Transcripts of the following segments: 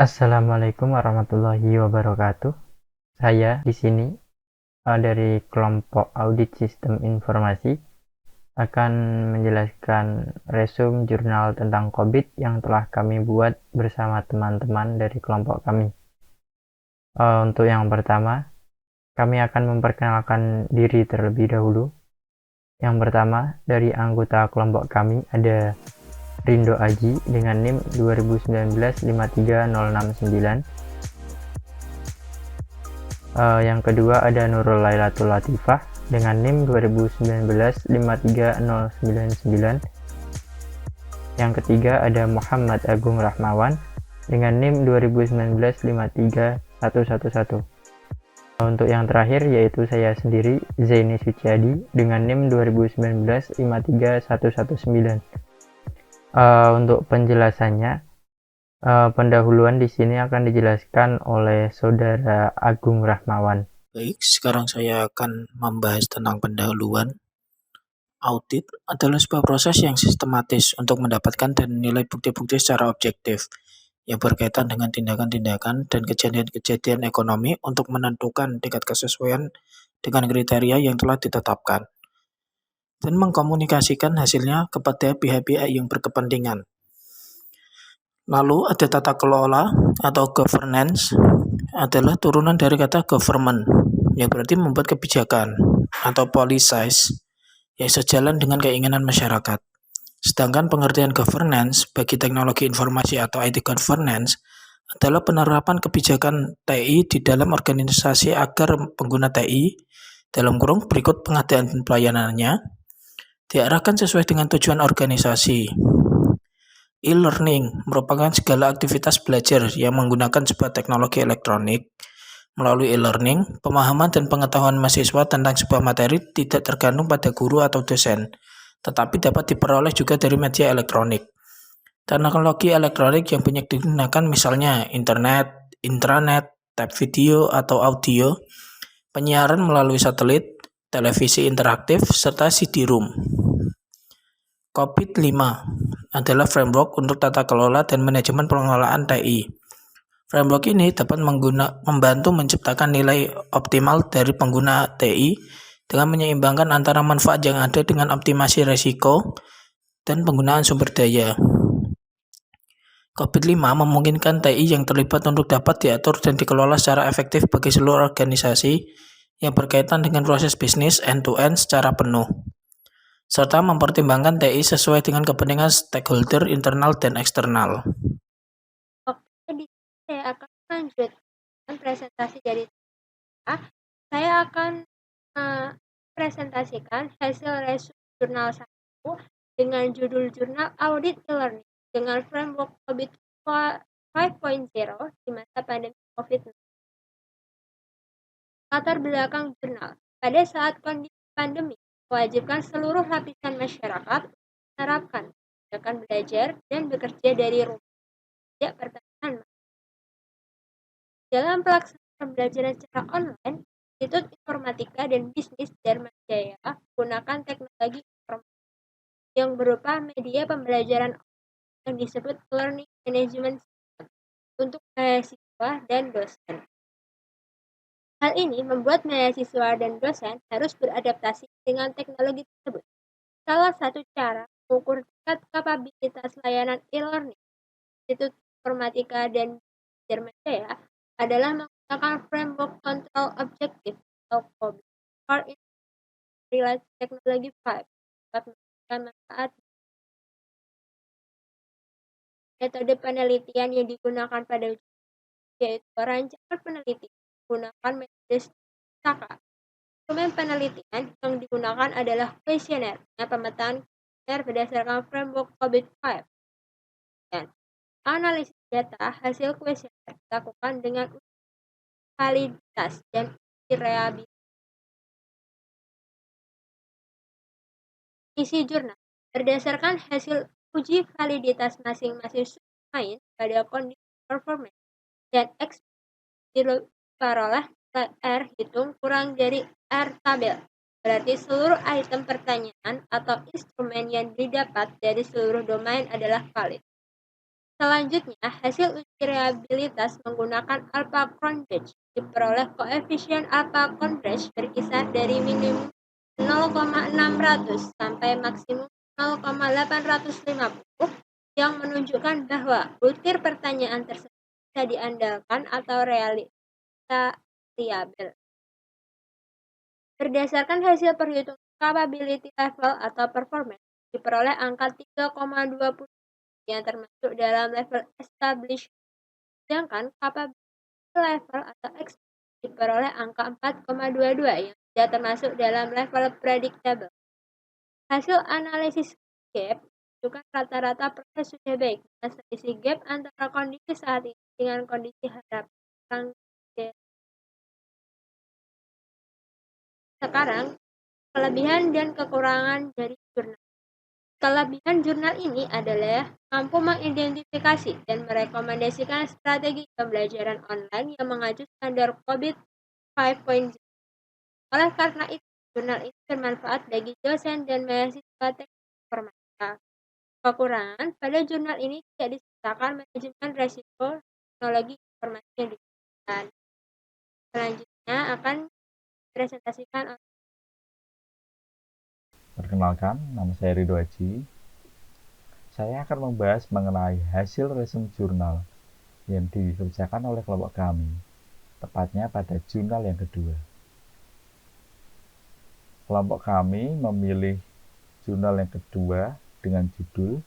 Assalamualaikum warahmatullahi wabarakatuh. Saya di sini dari kelompok audit sistem informasi akan menjelaskan resume jurnal tentang COVID yang telah kami buat bersama teman-teman dari kelompok kami. Untuk yang pertama, kami akan memperkenalkan diri terlebih dahulu. Yang pertama, dari anggota kelompok kami ada Rindo Aji dengan NIM 2019-53069. Yang kedua ada Nurul Lailatul Latifah dengan NIM 2019-53099. Yang ketiga ada Muhammad Agung Rahmawan dengan NIM 2019-53111. Untuk yang terakhir yaitu saya sendiri, Zaini Suciadi dengan NIM 2019-53119. Untuk penjelasannya, pendahuluan di sini akan dijelaskan oleh Saudara Agung Rahmawan. Baik, sekarang saya akan membahas tentang pendahuluan. Audit adalah sebuah proses yang sistematis untuk mendapatkan dan menilai bukti-bukti secara objektif yang berkaitan dengan tindakan-tindakan dan kejadian-kejadian ekonomi untuk menentukan tingkat kesesuaian dengan kriteria yang telah ditetapkan dan mengkomunikasikan hasilnya kepada pihak-pihak yang berkepentingan. Lalu ada tata kelola atau governance adalah turunan dari kata government yang berarti membuat kebijakan atau policies yang sejalan dengan keinginan masyarakat. Sedangkan pengertian governance bagi teknologi informasi atau IT governance adalah penerapan kebijakan TI di dalam organisasi agar pengguna TI dalam kurung berikut pengadaan pelayanannya diarahkan sesuai dengan tujuan organisasi. E-learning merupakan segala aktivitas belajar yang menggunakan sebuah teknologi elektronik. Melalui e-learning, pemahaman dan pengetahuan mahasiswa tentang sebuah materi tidak tergantung pada guru atau dosen, tetapi dapat diperoleh juga dari media elektronik. Teknologi elektronik yang banyak digunakan misalnya internet, intranet, tab video atau audio, penyiaran melalui satelit, televisi interaktif, serta CD-ROM. COVID-5 adalah framework untuk tata kelola dan manajemen pengelolaan TI. Framework ini dapat membantu menciptakan nilai optimal dari pengguna TI dengan menyeimbangkan antara manfaat yang ada dengan optimasi risiko dan penggunaan sumber daya. COVID-5 memungkinkan TI yang terlibat untuk dapat diatur dan dikelola secara efektif bagi seluruh organisasi yang berkaitan dengan proses bisnis end-to-end secara penuh, serta mempertimbangkan TI sesuai dengan kepentingan stakeholder internal dan eksternal. Oke, di sini saya akan melanjutkan presentasi dari saya. Saya akan presentasikan hasil resume jurnal 1 dengan judul Jurnal Audit E-Learning dengan framework COVID 5.0 di masa pandemi COVID-19. Latar belakang jurnal. Pada saat kondisi pandemi, mewajibkan seluruh lapisan masyarakat menerapkan kebijakan belajar dan bekerja dari rumah. Tidak pertahanan. Dalam pelaksanaan pembelajaran secara online, Institut Informatika dan Bisnis Dharma Jaya menggunakan teknologi informasi yang berupa media pembelajaran yang disebut Learning Management System untuk mahasiswa dan dosen. Hal ini membuat mahasiswa dan dosen harus beradaptasi dengan teknologi tersebut. Salah satu cara mengukur tingkat kapabilitas layanan e-learning Institut Informatika dan Dharma Jaya adalah menggunakan framework control objective atau COBE for Relate Technology 5 dapat memberikan manfaat. Metode penelitian yang digunakan pada uji yaitu rancangan penelitian menggunakan metode SAKA. Instrumen penelitian yang digunakan adalah kuesioner dengan pemetaan kuesioner berdasarkan framework COVID-5 dan analisis data hasil kuesioner dilakukan dengan uji validitas dan uji reliabilitas. Isi jurnal berdasarkan hasil uji validitas masing-masing subdomain pada kondisi performance dan ekspektasi diperoleh R hitung kurang dari R tabel. Berarti seluruh item pertanyaan atau instrumen yang didapat dari seluruh domain adalah valid. Selanjutnya, hasil uji reliabilitas menggunakan alpha coverage diperoleh koefisien alpha coverage berkisar dari minimum 0,600 sampai maksimum 0,850 yang menunjukkan bahwa butir pertanyaan tersebut bisa diandalkan atau reliabel. Berdasarkan hasil perhitungan capability level atau performance, diperoleh angka 3,20 yang termasuk dalam level established, sedangkan capability level atau expert diperoleh angka 4,22 yang tidak termasuk dalam level predictable. Hasil analisis gap menunjukkan rata-rata proses sudah baik dengan selisih gap antara kondisi saat ini dengan kondisi harapan. Sekarang, kelebihan dan kekurangan dari jurnal. Kelebihan jurnal ini adalah mampu mengidentifikasi dan merekomendasikan strategi pembelajaran online yang mengacu standar COVID 5.0. Oleh karena itu, jurnal ini bermanfaat bagi dosen dan mahasiswa teknik informatika. Kekurangan pada jurnal ini tidak disertakan manajemen risiko teknologi informasi yang digunakan. Selanjutnya akan dipresentasikan. Perkenalkan, nama saya Ridho Haji. Saya akan membahas mengenai hasil research jurnal yang dikerjakan oleh kelompok kami, tepatnya pada jurnal yang kedua. Kelompok kami memilih jurnal yang kedua dengan judul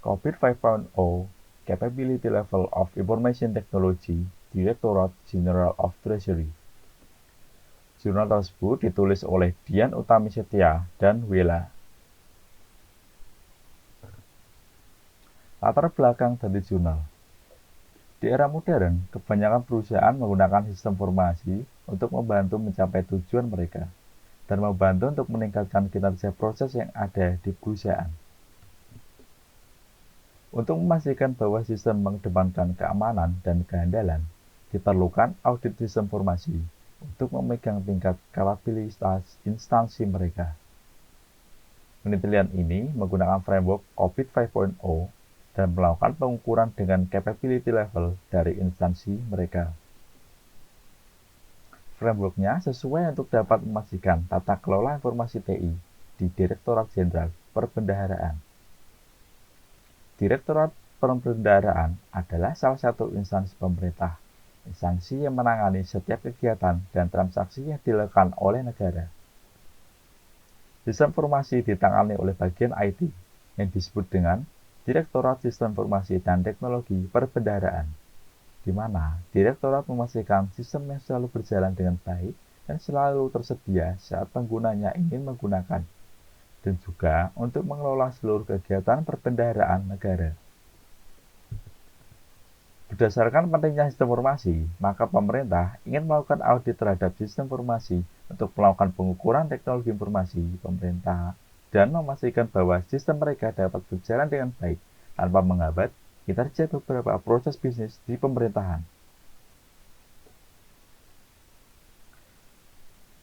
COVID 5.0 Capability Level of Information Technology, Directorate General of Treasury. Jurnal tersebut ditulis oleh Dian Utami Setia dan Wela. Latar belakang dari jurnal. Di era modern, kebanyakan perusahaan menggunakan sistem informasi untuk membantu mencapai tujuan mereka dan membantu untuk meningkatkan kinerja proses yang ada di perusahaan. Untuk memastikan bahwa sistem mengedepankan keamanan dan kehandalan, diperlukan audit sistem informasi untuk memegang tingkat kapabilitas instansi mereka. Penelitian ini menggunakan framework COVID 5.0 dan melakukan pengukuran dengan capability level dari instansi mereka. Framework-nya sesuai untuk dapat memastikan tata kelola informasi TI di Direktorat Jenderal Perbendaharaan. Direktorat Perbendaharaan adalah salah satu instansi pemerintah, instansi yang menangani setiap kegiatan dan transaksi yang dilakukan oleh negara. Sistem informasi ditangani oleh bagian IT yang disebut dengan Direktorat Sistem Informasi dan Teknologi Perbendaharaan, di mana Direktorat memastikan sistem yang selalu berjalan dengan baik dan selalu tersedia saat penggunanya ingin menggunakan, dan juga untuk mengelola seluruh kegiatan perbendaharaan negara. Berdasarkan pentingnya sistem informasi, maka pemerintah ingin melakukan audit terhadap sistem informasi untuk melakukan pengukuran teknologi informasi pemerintah dan memastikan bahwa sistem mereka dapat berjalan dengan baik tanpa menghambat kinerja beberapa proses bisnis di pemerintahan.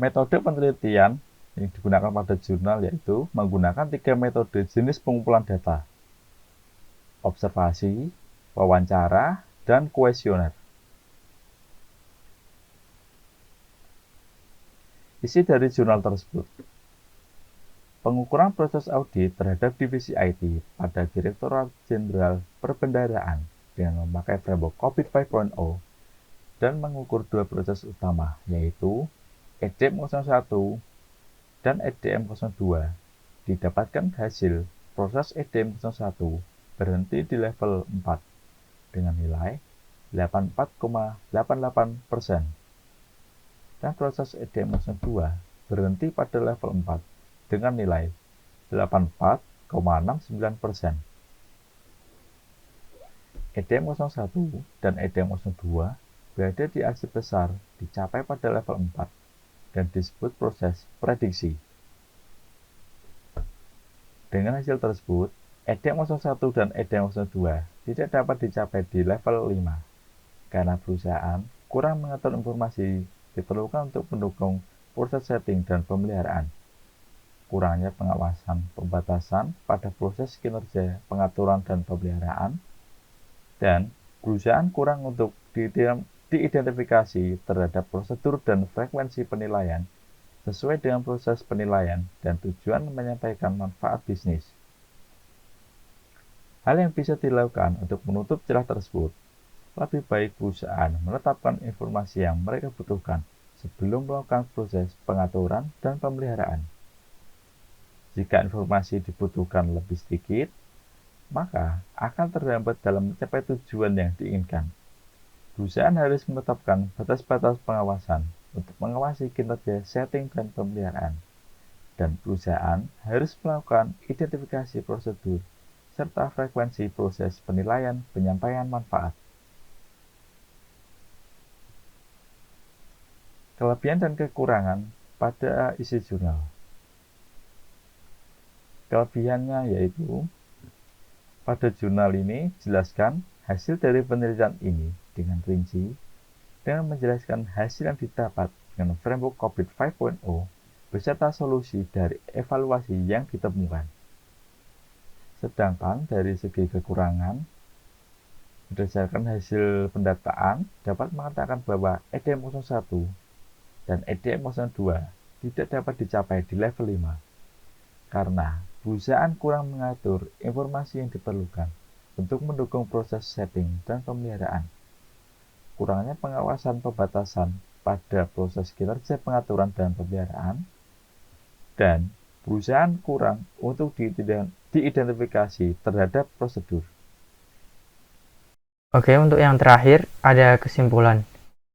Metode penelitian yang digunakan pada jurnal yaitu menggunakan 3 metode jenis pengumpulan data: observasi, wawancara, dan kuesioner. Isi dari jurnal tersebut: pengukuran proses audit terhadap divisi IT pada Direktorat Jenderal Perbendaharaan dengan memakai framework COVID 5.0 dan mengukur 2 proses utama, yaitu EDM 01 dan EDM 02. Didapatkan hasil proses EDM 01 berhenti di level 4 dengan nilai 84,88% dan proses EDM 02 berhenti pada level 4 dengan nilai 84,69%. EDM 01 dan EDM 02 berada di aksi besar dicapai pada level 4 dan disebut proses prediksi. Dengan hasil tersebut, EDM 01 dan EDM 02 tidak dapat dicapai di level 5 karena perusahaan kurang mengatur informasi diperlukan untuk mendukung proses setting dan pemeliharaan, kurangnya pengawasan pembatasan pada proses kinerja pengaturan dan pemeliharaan, Dan perusahaan kurang untuk diidentifikasi terhadap prosedur dan frekuensi penilaian sesuai dengan proses penilaian dan tujuan menyampaikan manfaat bisnis. Hal yang bisa dilakukan untuk menutup celah tersebut, lebih baik perusahaan menetapkan informasi yang mereka butuhkan sebelum melakukan proses pengaturan dan pemeliharaan. Jika informasi dibutuhkan lebih sedikit, maka akan terhambat dalam mencapai tujuan yang diinginkan. Perusahaan harus menetapkan batas-batas pengawasan untuk mengawasi kinerja setting dan pemeliharaan. Dan perusahaan harus melakukan identifikasi prosedur serta frekuensi proses penilaian penyampaian manfaat. Kelebihan dan kekurangan pada isi jurnal. Kelebihannya yaitu, pada jurnal ini jelaskan hasil dari penelitian ini dengan rinci, dengan menjelaskan hasil yang didapat dengan framework COVID 5.0 beserta solusi dari evaluasi yang ditemukan. Sedangkan dari segi kekurangan, berdasarkan hasil pendataan dapat mengatakan bahwa EDM 01 dan EDM 02 tidak dapat dicapai di level 5 karena perusahaan kurang mengatur informasi yang diperlukan untuk mendukung proses setting dan pemeliharaan. Kurangnya pengawasan pembatasan pada proses kinerja pengaturan dan pemeliharaan, dan perusahaan kurang untuk diidentifikasi terhadap prosedur. Oke, untuk yang terakhir ada kesimpulan.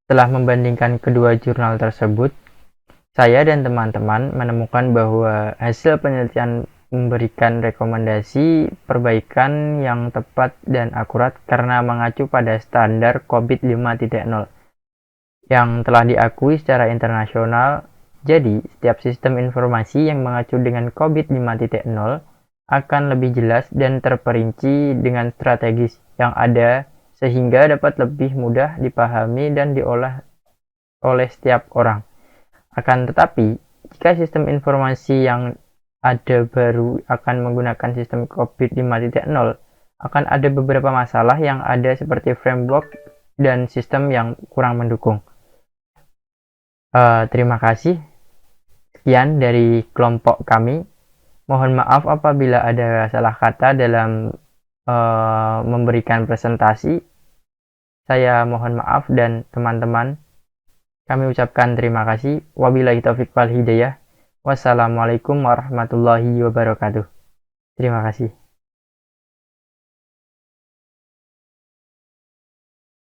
Setelah membandingkan kedua jurnal tersebut, saya dan teman-teman menemukan bahwa hasil penelitian memberikan rekomendasi perbaikan yang tepat dan akurat karena mengacu pada standar COVID 5.0 yang telah diakui secara internasional. Jadi, setiap sistem informasi yang mengacu dengan COVID 5.0 akan lebih jelas dan terperinci dengan strategis yang ada sehingga dapat lebih mudah dipahami dan diolah oleh setiap orang. Akan tetapi, jika sistem informasi yang ada baru akan menggunakan sistem COVID 5.0, akan ada beberapa masalah yang ada seperti framework dan sistem yang kurang mendukung. Terima kasih. Sekian dari kelompok kami. Mohon maaf apabila ada salah kata dalam memberikan presentasi. Saya mohon maaf dan teman-teman, kami ucapkan terima kasih. Wabillahi taufiq wal hidayah. Wassalamualaikum warahmatullahi wabarakatuh. Terima kasih.